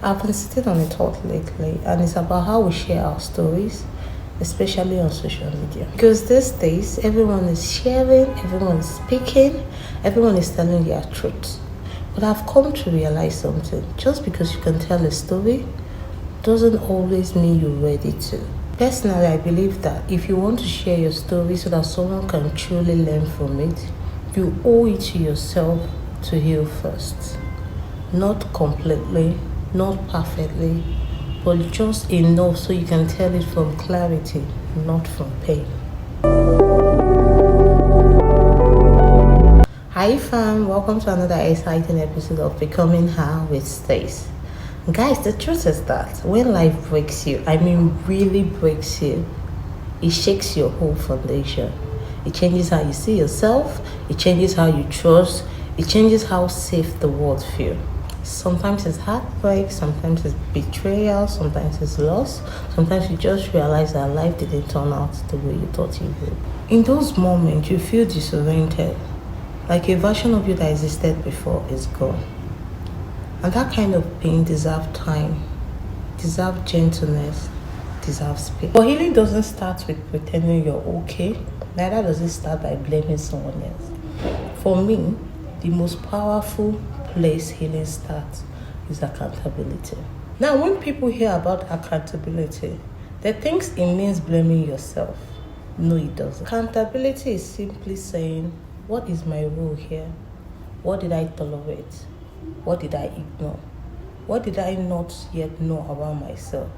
I've been sitting on a thought lately, and it's about how we share our stories, especially on social media. Because these days, everyone is sharing, everyone is speaking, everyone is telling their truth. But I've come to realize something. Just because you can tell a story doesn't always mean you're ready to. Personally, I believe that if you want to share your story so that someone can truly learn from it, you owe it to yourself to heal first. Not completely, not perfectly, but just enough so you can tell it from clarity, not from pain. Hi fam, welcome to another exciting episode of Becoming Her with Stace. Guys, the truth is that when life breaks you, really breaks you, it shakes your whole foundation. It changes how you see yourself, it changes how you trust, it changes how safe the world feels. Sometimes it's heartbreak, sometimes it's betrayal, sometimes it's loss, sometimes you just realize that life didn't turn out the way you thought it would. In those moments, you feel disoriented, like a version of you that existed before is gone. And that kind of pain deserves time, deserves gentleness, deserves space. But healing doesn't start with pretending you're okay, neither does it start by blaming someone else. For me, the most powerful place healing starts is accountability. Now, when people hear about accountability, they think it means blaming yourself. No, it doesn't. Accountability is simply saying, what is my role here? What did I tolerate? What did I ignore? What did I not yet know about myself?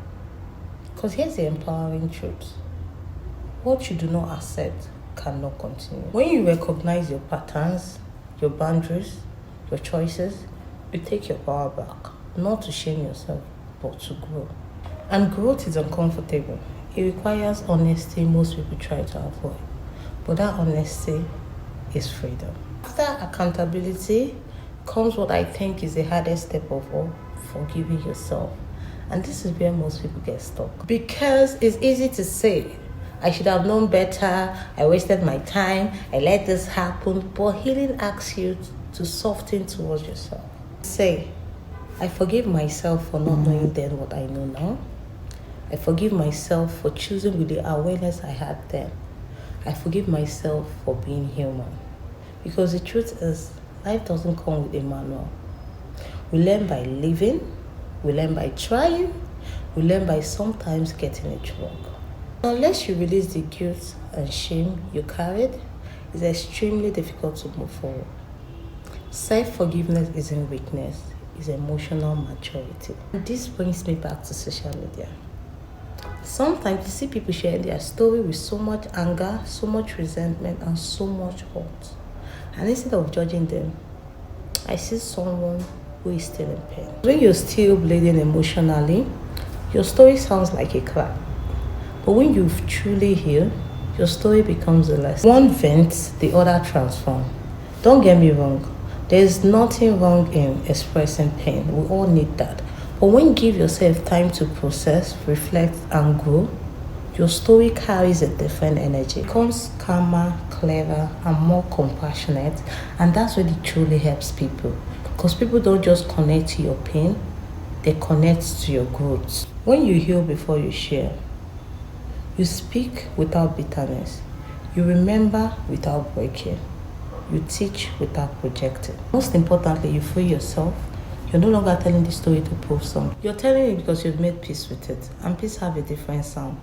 Because here's the empowering truth. What you do not accept cannot continue. When you recognize your patterns, your boundaries, your choices, you take your power back. Not to shame yourself, but to grow. And growth is uncomfortable. It requires honesty most people try to avoid. But that honesty is freedom. After accountability comes what I think is the hardest step of all, forgiving yourself. And this is where most people get stuck. Because it's easy to say, I should have known better, I wasted my time, I let this happen. But healing asks you to soften towards yourself. Say, I forgive myself for not knowing then what I know now. I forgive myself for choosing with the awareness I had then. I forgive myself for being human. Because the truth is, life doesn't come with a manual. We learn by living, we learn by trying, we learn by sometimes getting it wrong. Unless you release the guilt and shame you carried, it's extremely difficult to move forward. Self-forgiveness isn't weakness, it's emotional maturity. And this brings me back to social media. Sometimes you see people sharing their story with so much anger, so much resentment, and so much hurt. And instead of judging them, I see someone who is still in pain. When you're still bleeding emotionally, your story sounds like a cry. But when you've truly healed, your story becomes a lesson. One vents, the other transforms. Don't get me wrong. There's nothing wrong in expressing pain. We all need that. But when you give yourself time to process, reflect, and grow, your story carries a different energy. It becomes calmer, clearer, and more compassionate. And that's what it truly helps people. Because people don't just connect to your pain, they connect to your growth. When you heal before you share, you speak without bitterness. You remember without breaking. You teach without projecting. Most importantly, you free yourself. You're no longer telling the story to prove something. You're telling it because you've made peace with it. And peace have a different sound.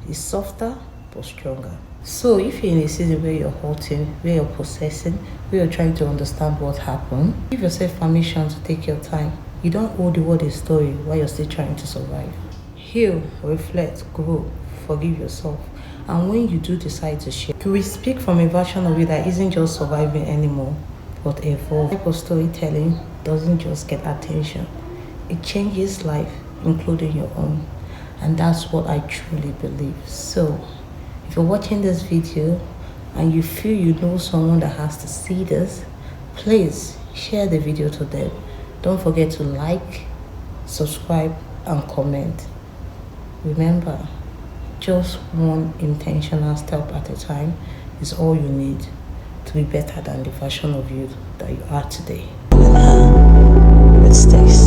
It's softer but stronger. So if you're in a season where you're hurting, where you're processing, where you're trying to understand what happened, give yourself permission to take your time. You don't owe the world a story while you're still trying to survive. Heal, reflect, grow, forgive yourself. And when you do decide to share, you will speak from a version of you that isn't just surviving anymore, but evolve. Type of storytelling doesn't just get attention. It changes life, including your own. And that's what I truly believe. So, if you're watching this video and you feel you know someone that has to see this, please share the video to them. Don't forget to like, subscribe, and comment. Remember, just one intentional step at a time is all you need to be better than the version of you that you are today. With Stace.